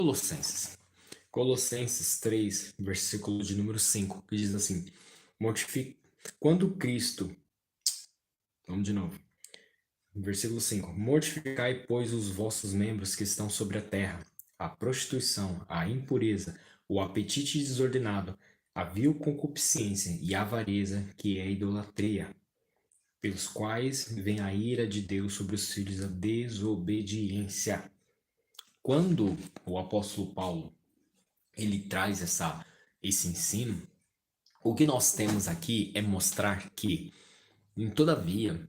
Colossenses. Colossenses 3, versículo de número 5, que diz assim: Mortific... Quando Cristo. Vamos de novo. Versículo 5: Mortificai, pois, os vossos membros que estão sobre a terra, a prostituição, a impureza, o apetite desordenado, a vil concupiscência e a avareza, que é a idolatria, pelos quais vem a ira de Deus sobre os filhos da desobediência. Quando o apóstolo Paulo ele traz esse ensino, o que nós temos aqui é mostrar que, todavia,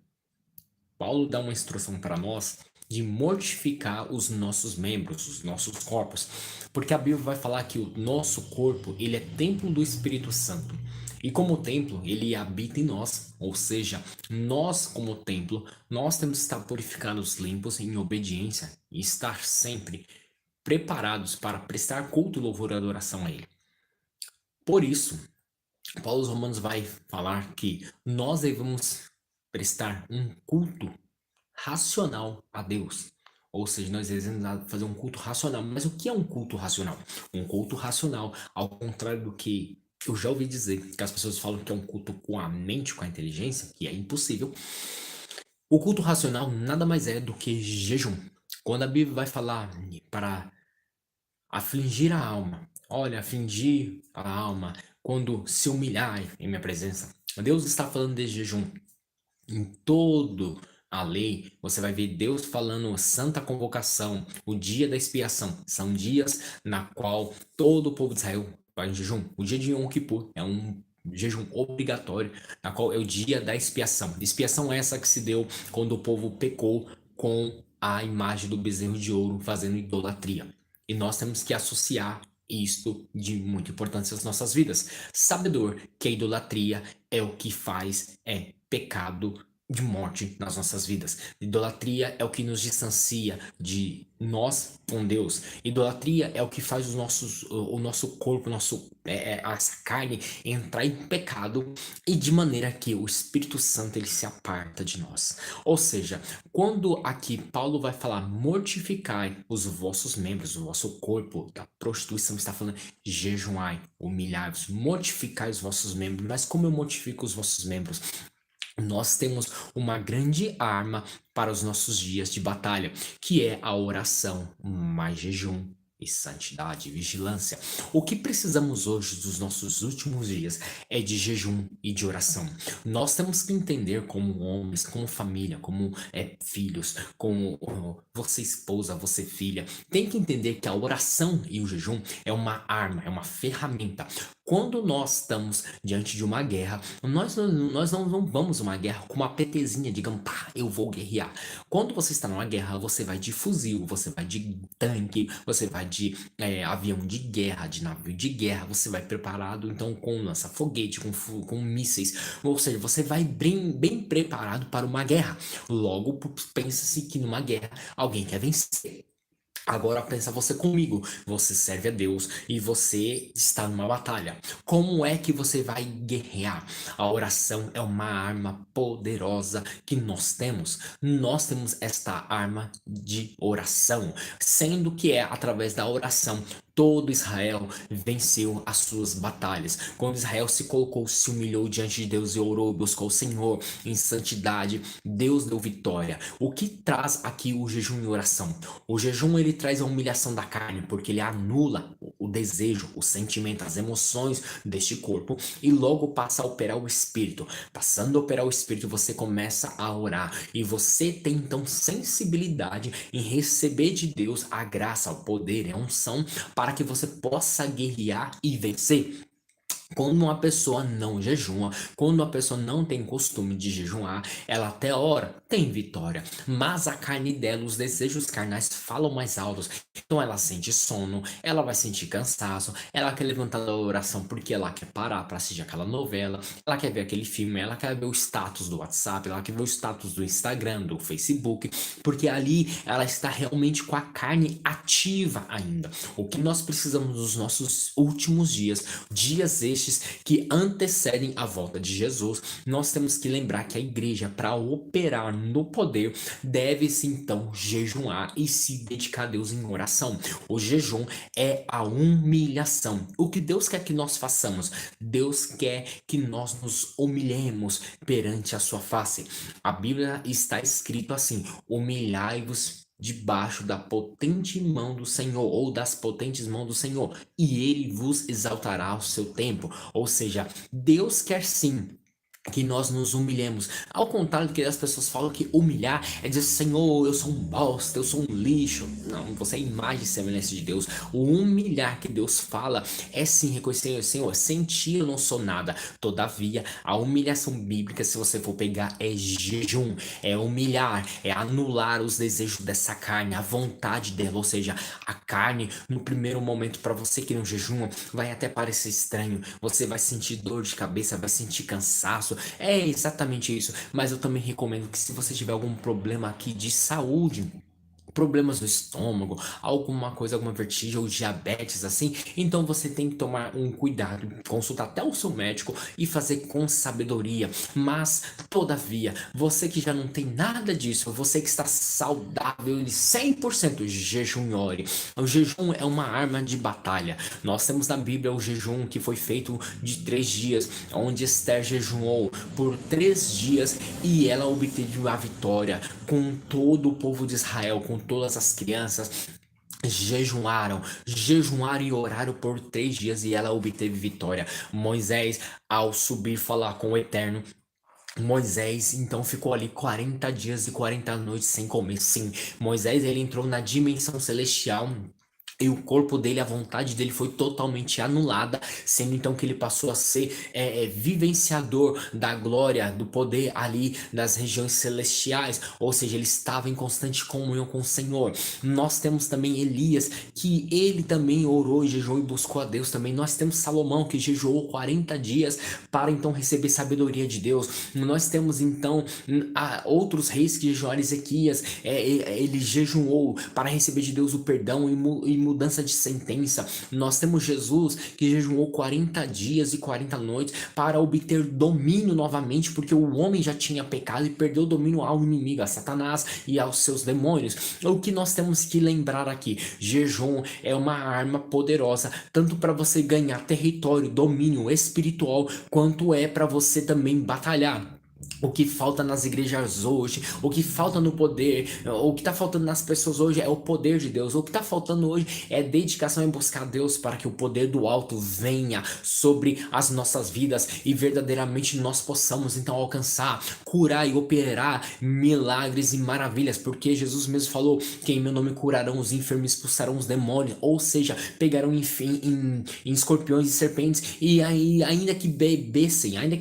Paulo dá uma instrução para nós de mortificar os nossos membros, os nossos corpos, porque a Bíblia vai falar que o nosso corpo ele é templo do Espírito Santo. E como templo, ele habita em nós, ou seja, nós como templo, nós temos que estar purificados, limpos em obediência e estar sempre preparados para prestar culto, louvor e adoração a Ele. Por isso, Paulo aos Romanos vai falar que nós devemos prestar um culto racional a Deus. Ou seja, nós devemos fazer um culto racional. Mas o que é um culto racional? Um culto racional, ao contrário do que eu já ouvi dizer, que as pessoas falam que é um culto com a mente, com a inteligência, que é impossível. O culto racional nada mais é do que jejum. Quando a Bíblia vai falar para afligir a alma, olha, afligir a alma, quando se humilhar em minha presença, Deus está falando de jejum. Em todo a lei, você vai ver Deus falando santa convocação, o dia da expiação. São dias na qual todo o povo de Israel vai em jejum. O dia de Yom Kippur é um jejum obrigatório, na qual é o dia da expiação. Expiação essa que se deu quando o povo pecou com a imagem do bezerro de ouro, fazendo idolatria. E nós temos que associar isto de muita importância às nossas vidas. Sabedor que a idolatria é o que faz pecado de morte nas nossas vidas. Idolatria é o que nos distancia de nós com Deus. Idolatria é o que faz o nosso corpo, essa carne entrar em pecado e de maneira que o Espírito Santo ele se aparta de nós. Ou seja, quando aqui Paulo vai falar mortificai os vossos membros, o vosso corpo da prostituição, está falando jejuai, humilhai-vos, mortificai os vossos membros. Mas como eu mortifico os vossos membros? Nós temos uma grande arma para os nossos dias de batalha, que é a oração, mais jejum e santidade e vigilância. O que precisamos hoje dos nossos últimos dias é de jejum e de oração. Nós temos que entender como homens, como família, como filhos, como você esposa, você filha, tem que entender que a oração e o jejum é uma arma, é uma ferramenta. Quando nós estamos diante de uma guerra, nós não vamos uma guerra com uma PTzinha, digamos, pá, eu vou guerrear. Quando você está numa guerra, você vai de fuzil, você vai de tanque, você vai de avião de guerra, de navio de guerra, você vai preparado então com lança-foguete, com mísseis, ou seja, você vai bem preparado para uma guerra. Logo, pensa-se que numa guerra alguém quer vencer. Agora pensa você comigo, você serve a Deus e você está numa batalha. Como é que você vai guerrear? A oração é uma arma poderosa que nós temos. Nós temos esta arma de oração, sendo que é através da oração todo Israel venceu as suas batalhas. Quando Israel se colocou, se humilhou diante de Deus e orou, buscou o Senhor em santidade, Deus deu vitória. O que traz aqui o jejum e oração? O jejum ele traz a humilhação da carne, porque ele anula o desejo, o sentimento, as emoções deste corpo e logo passa a operar o espírito. Passando a operar o espírito, você começa a orar e você tem então sensibilidade em receber de Deus a graça, o poder, a unção para que você possa guerrear e vencer. Quando uma pessoa não jejuma, quando uma pessoa não tem costume de jejuar, ela até ora, tem vitória, mas a carne dela, os desejos carnais falam mais altos. Então ela sente sono, ela vai sentir cansaço, ela quer levantar da oração porque ela quer parar para assistir aquela novela, ela quer ver aquele filme, ela quer ver o status do WhatsApp, ela quer ver o status do Instagram, do Facebook, porque ali ela está realmente com a carne ativa ainda. O que nós precisamos nos nossos últimos dias, dias estes estes que antecedem a volta de Jesus, nós temos que lembrar que a igreja, para operar no poder, deve-se então jejuar e se dedicar a Deus em oração. O jejum é a humilhação. O que Deus quer que nós façamos? Deus quer que nós nos humilhemos perante a sua face. A Bíblia está escrito assim: humilhai-vos debaixo da potente mão do Senhor, ou das potentes mãos do Senhor, e ele vos exaltará ao seu tempo. Ou seja, Deus quer sim que nós nos humilhemos. Ao contrário do que as pessoas falam, que humilhar é dizer: Senhor, eu sou um bosta, eu sou um lixo. Não, você é a imagem e semelhança de Deus. O humilhar que Deus fala é sim reconhecer: Senhor, sem ti eu não sou nada. Todavia, a humilhação bíblica, se você for pegar, é jejum, é humilhar, é anular os desejos dessa carne, a vontade dela. Ou seja, a carne, no primeiro momento, para você que não jejuma, vai até parecer estranho. Você vai sentir dor de cabeça, vai sentir cansaço. É exatamente isso, mas eu também recomendo que, se você tiver algum problema aqui de saúde, problemas no estômago, alguma coisa, alguma vertigem ou diabetes assim, então você tem que tomar um cuidado, consultar até o seu médico e fazer com sabedoria. Mas, todavia, você que já não tem nada disso, você que está saudável e 100%, jejum e ore. O jejum é uma arma de batalha. Nós temos na Bíblia o jejum que foi feito de 3 dias, onde Esther jejuou por 3 dias e ela obteve a vitória com todo o povo de Israel, com todas as crianças. Jejuaram e oraram por 3 dias e ela obteve vitória. Moisés, ao subir falar com o Eterno, Moisés então ficou ali 40 dias e 40 noites sem comer. Sim, Moisés, ele entrou na dimensão celestial e o corpo dele, a vontade dele foi totalmente anulada, sendo então que ele passou a ser vivenciador da glória, do poder ali das regiões celestiais. Ou seja, ele estava em constante comunhão com o Senhor. Nós temos também Elias, que ele também orou e jejuou e buscou a Deus também. Nós temos Salomão, que jejuou 40 dias para então receber sabedoria de Deus. Nós temos então outros reis que jejuaram. Ezequias, ele jejuou para receber de Deus o perdão e mudança de sentença. Nós temos Jesus, que jejuou 40 dias e 40 noites para obter domínio novamente, porque o homem já tinha pecado e perdeu o domínio ao inimigo, a Satanás e aos seus demônios. O que nós temos que lembrar aqui: jejum é uma arma poderosa, tanto para você ganhar território, domínio espiritual, quanto é para você também batalhar. O que falta nas igrejas hoje, o que falta no poder, o que está faltando nas pessoas hoje é o poder de Deus. O que está faltando hoje é dedicação em buscar Deus, para que o poder do alto venha sobre as nossas vidas e verdadeiramente nós possamos então alcançar, curar e operar milagres e maravilhas, porque Jesus mesmo falou que em meu nome curarão os enfermos, expulsarão os demônios, ou seja, pegarão em escorpiões e serpentes, e aí ainda que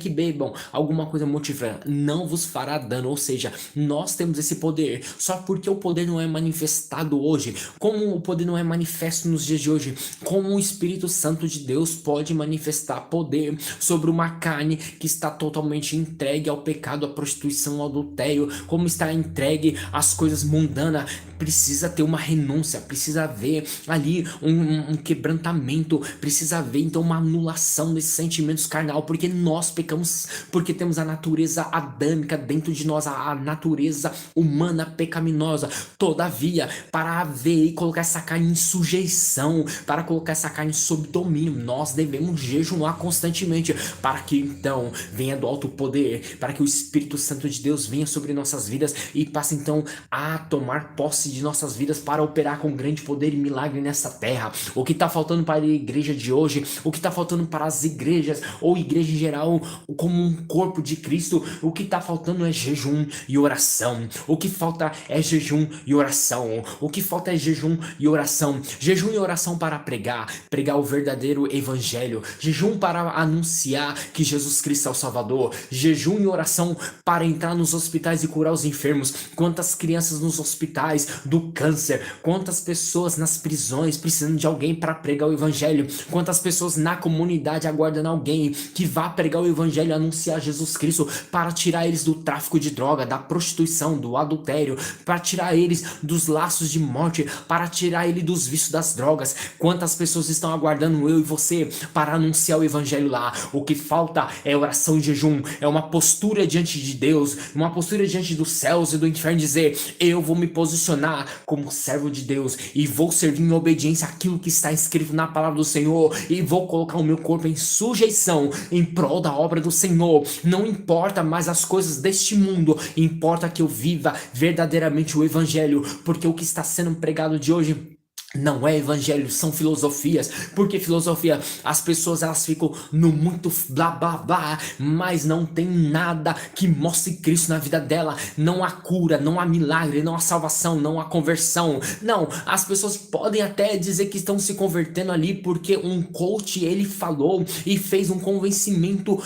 bebam alguma coisa mortífera, não vos fará dano. Ou seja, nós temos esse poder, só porque o poder não é manifestado hoje. Como o poder não é manifesto nos dias de hoje, como o Espírito Santo de Deus pode manifestar poder sobre uma carne que está totalmente entregue ao pecado, à prostituição, ao adultério, como está entregue às coisas mundanas? Precisa ter uma renúncia, precisa haver ali um quebrantamento, precisa haver então uma anulação desses sentimentos carnal, porque nós pecamos, porque temos a natureza adâmica dentro de nós, a natureza humana pecaminosa. Todavia, para haver e colocar essa carne em sujeição, para colocar essa carne sob domínio, nós devemos jejuar constantemente, para que então venha do alto poder, para que o Espírito Santo de Deus venha sobre nossas vidas e passe então a tomar posse de nossas vidas para operar com grande poder e milagre nessa terra. O que está faltando para a igreja de hoje, o que está faltando para as igrejas ou igreja em geral, como um corpo de Cristo, o que está faltando é jejum e oração. O que falta é jejum e oração. O que falta é jejum e oração. Jejum e oração para pregar o verdadeiro evangelho. Jejum para anunciar que Jesus Cristo é o Salvador. Jejum e oração para entrar nos hospitais e curar os enfermos. Quantas crianças nos hospitais do câncer, quantas pessoas nas prisões precisando de alguém para pregar o evangelho, quantas pessoas na comunidade aguardando alguém que vá pregar o evangelho e anunciar Jesus Cristo para tirar eles do tráfico de droga, da prostituição, do adultério, para tirar eles dos laços de morte, para tirar ele dos vícios das drogas. Quantas pessoas estão aguardando eu e você para anunciar o evangelho lá? O que falta é oração e jejum, é uma postura diante de Deus, uma postura diante dos céus e do inferno, dizer: eu vou me posicionar como servo de Deus e vou servir em obediência àquilo que está escrito na palavra do Senhor, e vou colocar o meu corpo em sujeição em prol da obra do Senhor. Não importa mais as coisas deste mundo, importa que eu viva verdadeiramente o evangelho, porque o que está sendo pregado de hoje não é evangelho, são filosofias. Porque filosofia, as pessoas elas ficam no muito blá blá blá, mas não tem nada que mostre Cristo na vida dela. Não há cura, não há milagre, não há salvação, não há conversão. Não, as pessoas podem até dizer que estão se convertendo ali porque um coach ele falou e fez um convencimento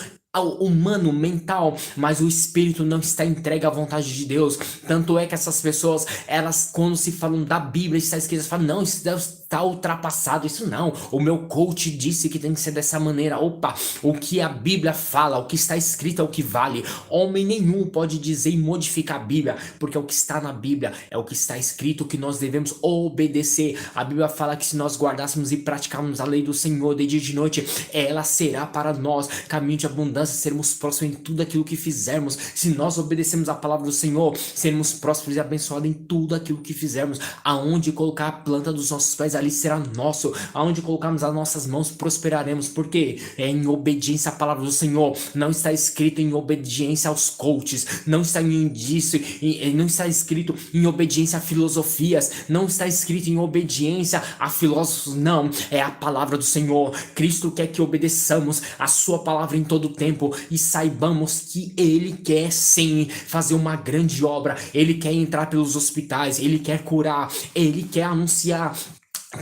humano, mental, mas o espírito não está entregue à vontade de Deus. Tanto é que essas pessoas, elas quando se falam da Bíblia, está escrito, elas falam: não, isso está ultrapassado, isso não, o meu coach disse que tem que ser dessa maneira. Opa, o que a Bíblia fala, o que está escrito é o que vale. Homem nenhum pode dizer e modificar a Bíblia, porque o que está na Bíblia é o que está escrito, que nós devemos obedecer. A Bíblia fala que se nós guardássemos e praticássemos a lei do Senhor de dia e de noite, ela será para nós caminho de abundância, sermos prósperos em tudo aquilo que fizermos. Se nós obedecemos a palavra do Senhor, seremos prósperos e abençoados em tudo aquilo que fizermos. Aonde colocar a planta dos nossos pés, ali será nosso. Aonde colocarmos as nossas mãos, prosperaremos, porque é em obediência à palavra do Senhor. Não está escrito em obediência aos coaches, não está em indício, não está escrito em obediência a filosofias, não está escrito em obediência a filósofos, não, é a palavra do Senhor. Cristo quer que obedeçamos a sua palavra em todo o tempo e saibamos que ele quer sim fazer uma grande obra. Ele quer entrar pelos hospitais, ele quer curar, ele quer anunciar.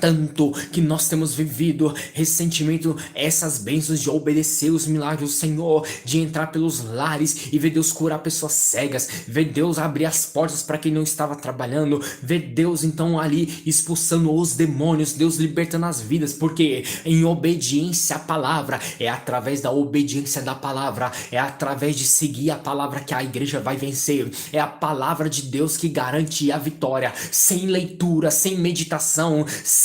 Tanto que nós temos vivido recentemente essas bênçãos de obedecer os milagres do Senhor, de entrar pelos lares e ver Deus curar pessoas cegas, ver Deus abrir as portas para quem não estava trabalhando, ver Deus então ali expulsando os demônios, Deus libertando as vidas, porque em obediência à palavra, é através da obediência da palavra, é através de seguir a palavra que a igreja vai vencer. É a palavra de Deus que garante a vitória. Sem leitura, sem meditação, sem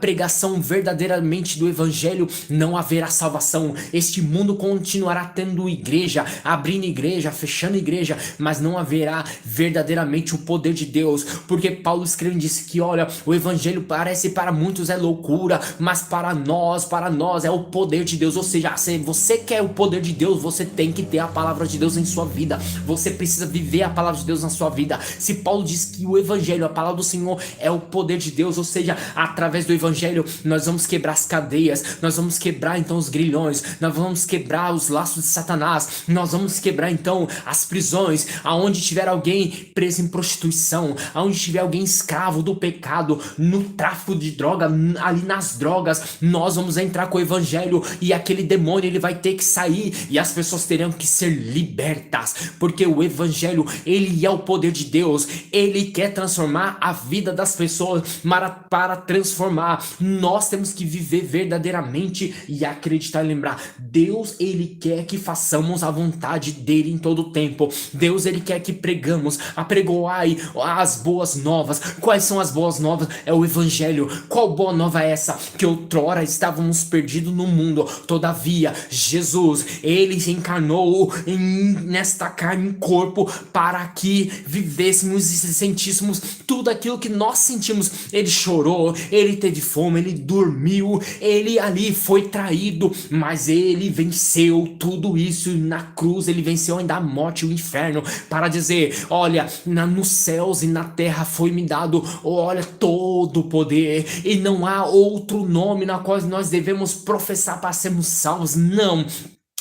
pregação verdadeiramente do evangelho, não haverá salvação. Este mundo continuará tendo igreja, abrindo igreja, fechando igreja, mas não haverá verdadeiramente o poder de Deus, porque Paulo escreve e disse que, olha, o evangelho parece para muitos é loucura, mas para nós é o poder de Deus. Ou seja, se você quer o poder de Deus, você tem que ter a palavra de Deus em sua vida, você precisa viver a palavra de Deus na sua vida. Se Paulo diz que o evangelho, a palavra do Senhor é o poder de Deus, ou seja, através do evangelho nós vamos quebrar as cadeias, nós vamos quebrar então os grilhões, nós vamos quebrar os laços de Satanás, nós vamos quebrar então as prisões. Aonde tiver alguém preso em prostituição, aonde tiver alguém escravo do pecado, no tráfico de droga, ali nas drogas, nós vamos entrar com o evangelho e aquele demônio ele vai ter que sair e as pessoas terão que ser libertas, porque o evangelho ele é o poder de Deus, ele quer transformar a vida das pessoas para transformar. Nós temos que viver verdadeiramente e acreditar e lembrar, Deus ele quer que façamos a vontade dele em todo o tempo. Deus ele quer que pregamos, apregoai as boas novas. Quais são as boas novas? É o evangelho. Qual boa nova é essa? Que outrora estávamos perdidos no mundo, todavia Jesus ele se encarnou nesta carne, em corpo, para que vivêssemos e sentíssemos tudo aquilo que nós sentimos. Ele chorou, ele teve fome, ele dormiu, ele ali foi traído, mas ele venceu tudo isso na cruz. Ele venceu ainda a morte e o inferno, para dizer, olha, nos céus e na terra foi-me dado, olha, todo o poder, e não há outro nome na qual nós devemos professar para sermos salvos.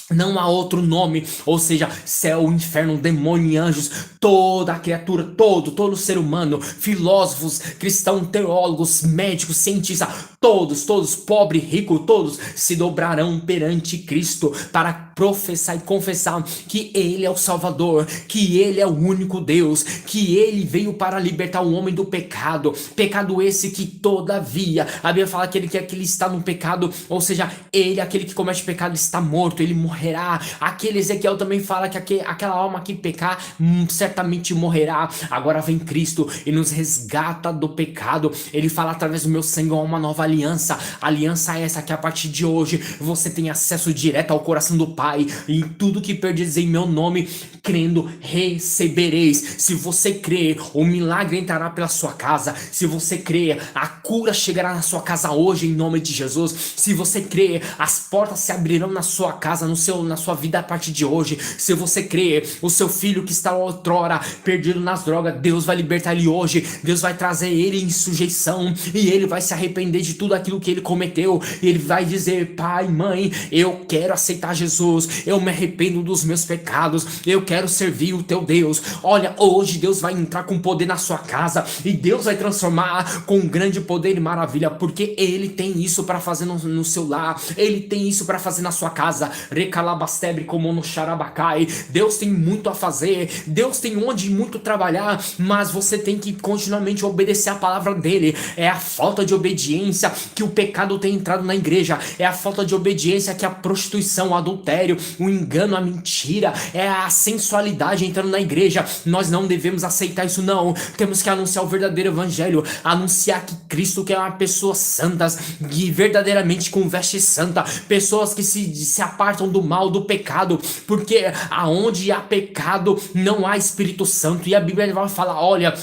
Não há outro nome, ou seja, céu, inferno, demônio e anjos, toda a criatura, todo ser humano, filósofos, cristãos, teólogos, médicos, cientistas, todos, pobre, rico, todos se dobrarão perante Cristo para professar e confessar que Ele é o Salvador, que Ele é o único Deus, que Ele veio para libertar o homem do pecado, pecado esse que todavia, a Bíblia fala que ele está no pecado, ou seja, ele, aquele que comete pecado, está morto, ele morrerá. Aquele Ezequiel também fala que aquela alma que pecar certamente morrerá. Agora vem Cristo e nos resgata do pecado. Ele fala: através do meu sangue há uma nova aliança. Aliança essa que a partir de hoje você tem acesso direto ao coração do Pai, e tudo que perdes em meu nome, crendo, recebereis. Se você crer, o milagre entrará pela sua casa. Se você crer, a cura chegará na sua casa hoje, em nome de Jesus. Se você crer, as portas se abrirão na sua casa, na sua vida a partir de hoje. Se você crer, o seu filho que está outrora perdido nas drogas, Deus vai libertar ele hoje. Deus vai trazer ele em sujeição, e ele vai se arrepender de tudo aquilo que ele cometeu. E ele vai dizer: pai, mãe, eu quero aceitar Jesus, eu me arrependo dos meus pecados, eu quero servir o teu Deus. Olha, hoje Deus vai entrar com poder na sua casa, e Deus vai transformar com grande poder e maravilha, porque Ele tem isso para fazer no seu lar, Ele tem isso para fazer na sua casa. Recalabastebre como no xarabacai. Deus tem muito a fazer, Deus tem onde muito trabalhar, mas você tem que continuamente obedecer a palavra dele. É a falta de obediência que o pecado tem entrado na igreja, é a falta de obediência que a prostituição, o adultério, o engano, a mentira, é a sensualidade entrando na igreja. Nós não devemos aceitar isso, não. Temos que anunciar o verdadeiro evangelho, anunciar que Cristo, que é uma pessoa santas, que verdadeiramente com veste santa, pessoas que se apartam do mal, do pecado, porque aonde há pecado não há Espírito Santo. E a Bíblia vai falar: olha,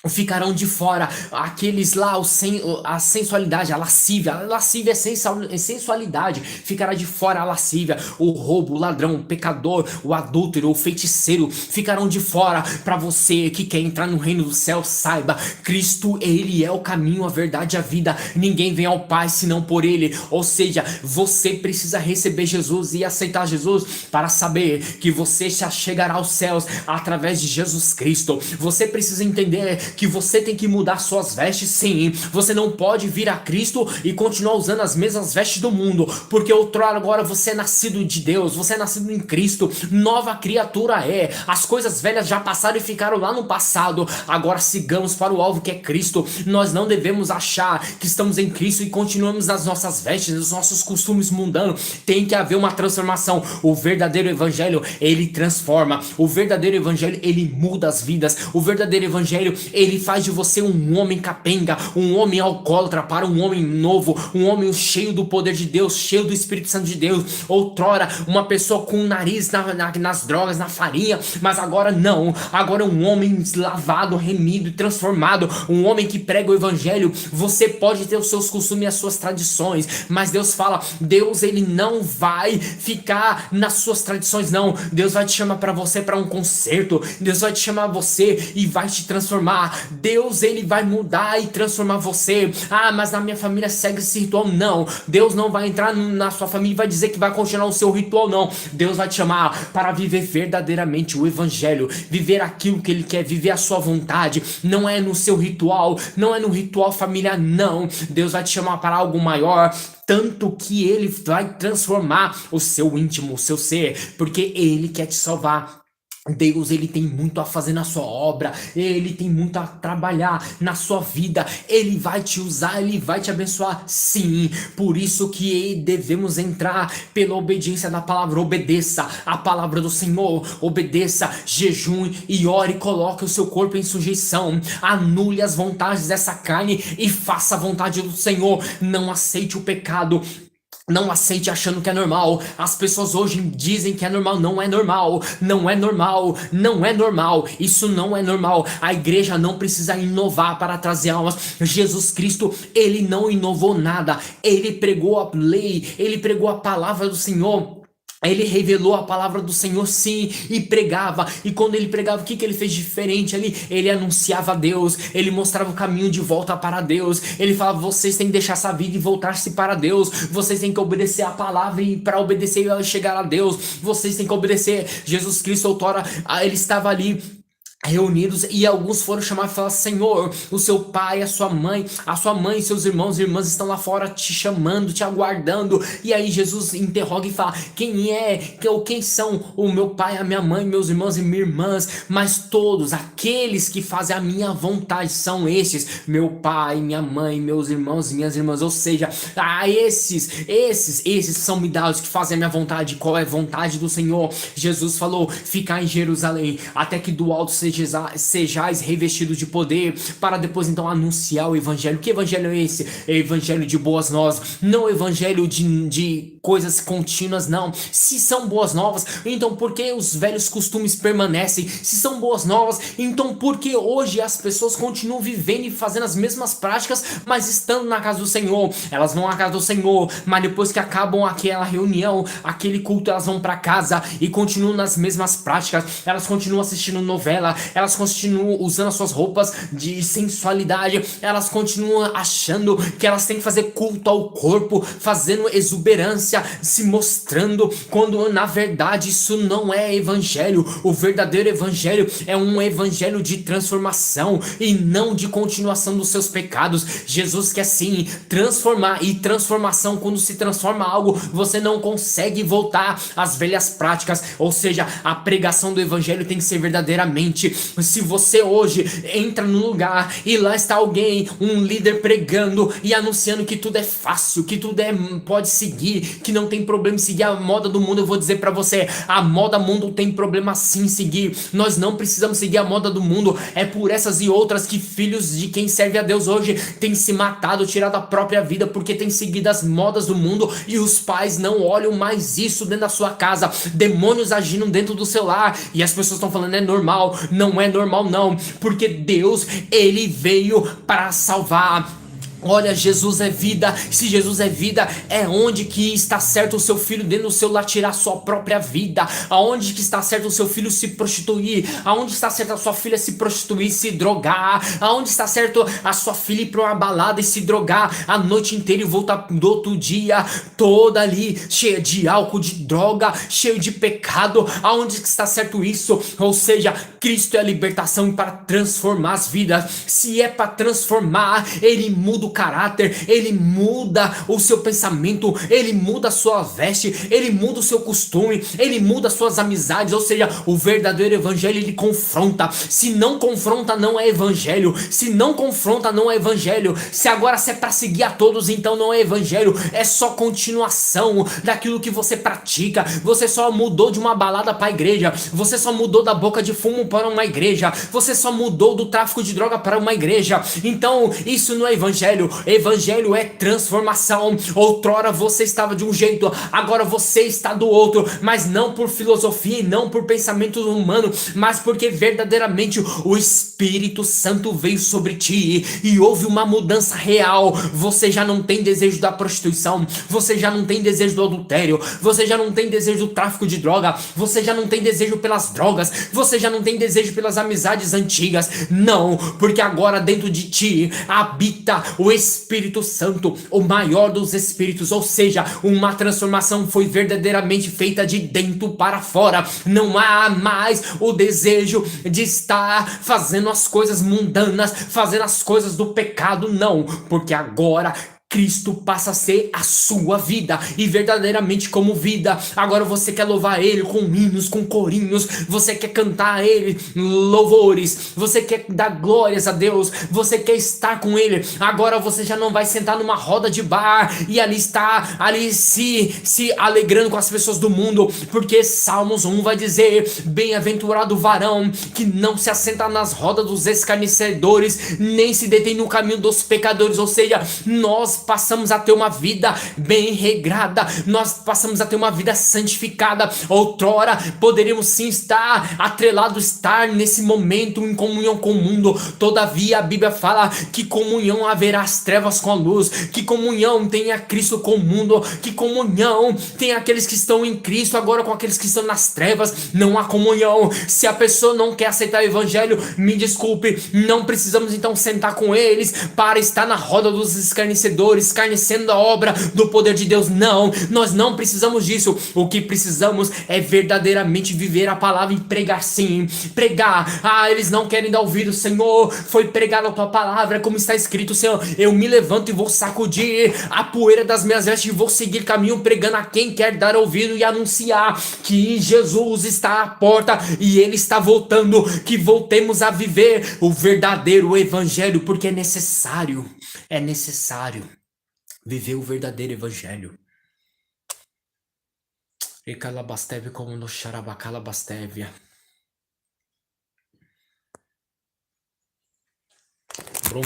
ficarão de fora aqueles lá, a sensualidade, a lascívia é sensualidade, ficará de fora a lascívia, o roubo, o ladrão, o pecador, o adúltero, o feiticeiro, ficarão de fora. Para você que quer entrar no reino do céu, saiba, Cristo, Ele é o caminho, a verdade e a vida, ninguém vem ao Pai senão por Ele. Ou seja, você precisa receber Jesus e aceitar Jesus para saber que você já chegará aos céus através de Jesus Cristo. Você precisa entender que você tem que mudar suas vestes, sim. Você não pode vir a Cristo e continuar usando as mesmas vestes do mundo, porque outrora agora você é nascido de Deus, você é nascido em Cristo, nova criatura é. As coisas velhas já passaram e ficaram lá no passado. Agora sigamos para o alvo, que é Cristo. Nós não devemos achar que estamos em Cristo e continuamos nas nossas vestes, nos nossos costumes mundanos. Tem que haver uma transformação. O verdadeiro evangelho, ele transforma. O verdadeiro evangelho, ele muda as vidas. O verdadeiro evangelho, ele faz de você um homem capenga, um homem alcoólatra para um homem novo, um homem cheio do poder de Deus, cheio do Espírito Santo de Deus. Outrora, uma pessoa com o nariz nas drogas, na farinha, mas agora não. Agora um homem lavado, remido e transformado, um homem que prega o evangelho. Você pode ter os seus costumes e as suas tradições, mas Deus fala, Deus, ele não vai ficar nas suas tradições, não. Deus vai te chamar para você, para um concerto. Deus vai te chamar você e vai te transformar. Deus, ele vai mudar e transformar você. Ah, mas na minha família segue esse ritual. Não, Deus não vai entrar na sua família e vai dizer que vai continuar o seu ritual, não. Deus vai te chamar para viver verdadeiramente o evangelho, viver aquilo que ele quer, viver a sua vontade. Não é no seu ritual, não é no ritual familiar, não. Deus vai te chamar para algo maior, tanto que ele vai transformar o seu íntimo, o seu ser, porque ele quer te salvar. Deus, ele tem muito a fazer na sua obra, ele tem muito a trabalhar na sua vida, ele vai te usar, ele vai te abençoar, sim. Por isso que devemos entrar pela obediência da palavra. Obedeça a palavra do Senhor, obedeça, jejum e ore, coloque o seu corpo em sujeição, anule as vontades dessa carne e faça a vontade do Senhor. Não aceite o pecado, não aceite achando que é normal. As pessoas hoje dizem que é normal. Não é normal, não é normal, não é normal. Isso não é normal. A igreja não precisa inovar para trazer almas. Jesus Cristo, ele não inovou nada. Ele pregou a lei, ele pregou a palavra do Senhor. Ele revelou a palavra do Senhor, sim, e pregava. E quando ele pregava, o que ele fez diferente ali? Ele anunciava a Deus, ele mostrava o caminho de volta para Deus. Ele falava, vocês têm que deixar essa vida e voltar-se para Deus. Vocês têm que obedecer a palavra, e para obedecer e chegar a Deus, vocês têm que obedecer. Jesus Cristo, outrora, ele estava ali reunidos, e alguns foram chamados e falaram: Senhor, o seu pai, a sua mãe, seus irmãos e irmãs estão lá fora te chamando, te aguardando. E aí Jesus interroga e fala: quem é, ou quem são o meu pai, a minha mãe, meus irmãos e minhas irmãs? Mas todos aqueles que fazem a minha vontade são estes: meu pai, minha mãe, meus irmãos e minhas irmãs. Ou seja, esses são me dados que fazem a minha vontade. Qual é a vontade do Senhor? Jesus falou: ficar em Jerusalém até que do alto sejais revestidos de poder, para depois então anunciar o evangelho. Que evangelho é esse? É evangelho de boas novas, não evangelho de coisas contínuas, não. Se são boas novas, então por que os velhos costumes permanecem? Se são boas novas, então por que hoje as pessoas continuam vivendo e fazendo as mesmas práticas, mas estando na casa do Senhor? Elas vão à casa do Senhor, mas depois que acabam aquela reunião, aquele culto, elas vão para casa e continuam nas mesmas práticas. Elas continuam assistindo novela, elas continuam usando as suas roupas de sensualidade, elas continuam achando que elas têm que fazer culto ao corpo, fazendo exuberância, se mostrando, quando na verdade isso não é evangelho. O verdadeiro evangelho é um evangelho de transformação e não de continuação dos seus pecados. Jesus quer sim transformar, e transformação, quando se transforma algo, você não consegue voltar às velhas práticas. Ou seja, a pregação do evangelho tem que ser verdadeiramente. Se você hoje entra num lugar e lá está alguém, um líder pregando e anunciando que tudo é fácil, que tudo pode seguir, que não tem problema em seguir a moda do mundo, eu vou dizer pra você: a moda do mundo tem problema sim em seguir. Nós não precisamos seguir a moda do mundo. É por essas e outras que filhos de quem serve a Deus hoje têm se matado, tirado a própria vida, porque têm seguido as modas do mundo, e os pais não olham mais isso dentro da sua casa. Demônios agindo dentro do seu lar, e as pessoas estão falando: é normal. Não é normal não, porque Deus, ele veio para salvar. Olha, Jesus é vida. Se Jesus é vida, é onde que está certo o seu filho dentro do seu lar tirar sua própria vida? Aonde que está certo o seu filho se prostituir? Aonde está certo a sua filha se prostituir, se drogar? Aonde está certo a sua filha ir para uma balada e se drogar a noite inteira e voltar do outro dia toda ali cheia de álcool, de droga, cheio de pecado? Aonde que está certo isso? Ou seja, Cristo é a libertação para transformar as vidas. Se é para transformar, ele muda o caráter, ele muda o seu pensamento, ele muda a sua veste, ele muda o seu costume, ele muda as suas amizades. Ou seja, o verdadeiro evangelho, ele confronta. Se não confronta, não é evangelho. Se não confronta, não é evangelho. Se agora é para seguir a todos, então não é evangelho. É só continuação daquilo que você pratica. Você só mudou de uma balada para a igreja, você só mudou da boca de fumo para uma igreja, você só mudou do tráfico de droga para uma igreja. Então isso não é evangelho. Evangelho é transformação. Outrora você estava de um jeito, agora você está do outro, mas não por filosofia e não por pensamento humano, mas porque verdadeiramente o Espírito Santo veio sobre ti e houve uma mudança real. Você já não tem desejo da prostituição, você já não tem desejo do adultério, você já não tem desejo do tráfico de droga, você já não tem desejo pelas drogas, você já não tem desejo pelas amizades antigas. Não, porque agora dentro de ti habita o Espírito Santo, o maior dos espíritos. Ou seja, uma transformação foi verdadeiramente feita de dentro para fora. Não há mais o desejo de estar fazendo as coisas mundanas, fazendo as coisas do pecado, não, porque agora Cristo passa a ser a sua vida, e verdadeiramente como vida. Agora você quer louvar Ele com hinos, com corinhos, você quer cantar a Ele louvores, você quer dar glórias a Deus, você quer estar com Ele. Agora você já não vai sentar numa roda de bar e ali estar, ali se alegrando com as pessoas do mundo, porque Salmos 1 vai dizer: bem-aventurado o varão que não se assenta nas rodas dos escarnecedores, nem se detém no caminho dos pecadores. Ou seja, nós passamos a ter uma vida bem regrada, nós passamos a ter uma vida santificada. Outrora poderíamos sim estar atrelados, estar nesse momento em comunhão com o mundo. Todavia a Bíblia fala que comunhão haverá as trevas com a luz, que comunhão tem a Cristo com o mundo, que comunhão tem aqueles que estão em Cristo agora com aqueles que estão nas trevas. Não há comunhão. Se a pessoa não quer aceitar o evangelho, me desculpe, não precisamos então sentar com eles para estar na roda dos escarnecedores, Senhor, escarnecendo da obra do poder de Deus. Não, nós não precisamos disso. O que precisamos é verdadeiramente viver a palavra e pregar sim, pregar. Ah, eles não querem dar ouvido, Senhor, foi pregar a tua palavra, como está escrito, Senhor, eu me levanto e vou sacudir a poeira das minhas vestes e vou seguir caminho pregando a quem quer dar ouvido e anunciar que Jesus está à porta e ele está voltando, que voltemos a viver o verdadeiro evangelho, porque é necessário viver o verdadeiro evangelho. Ecalabasteve como no xarabacalabasteve.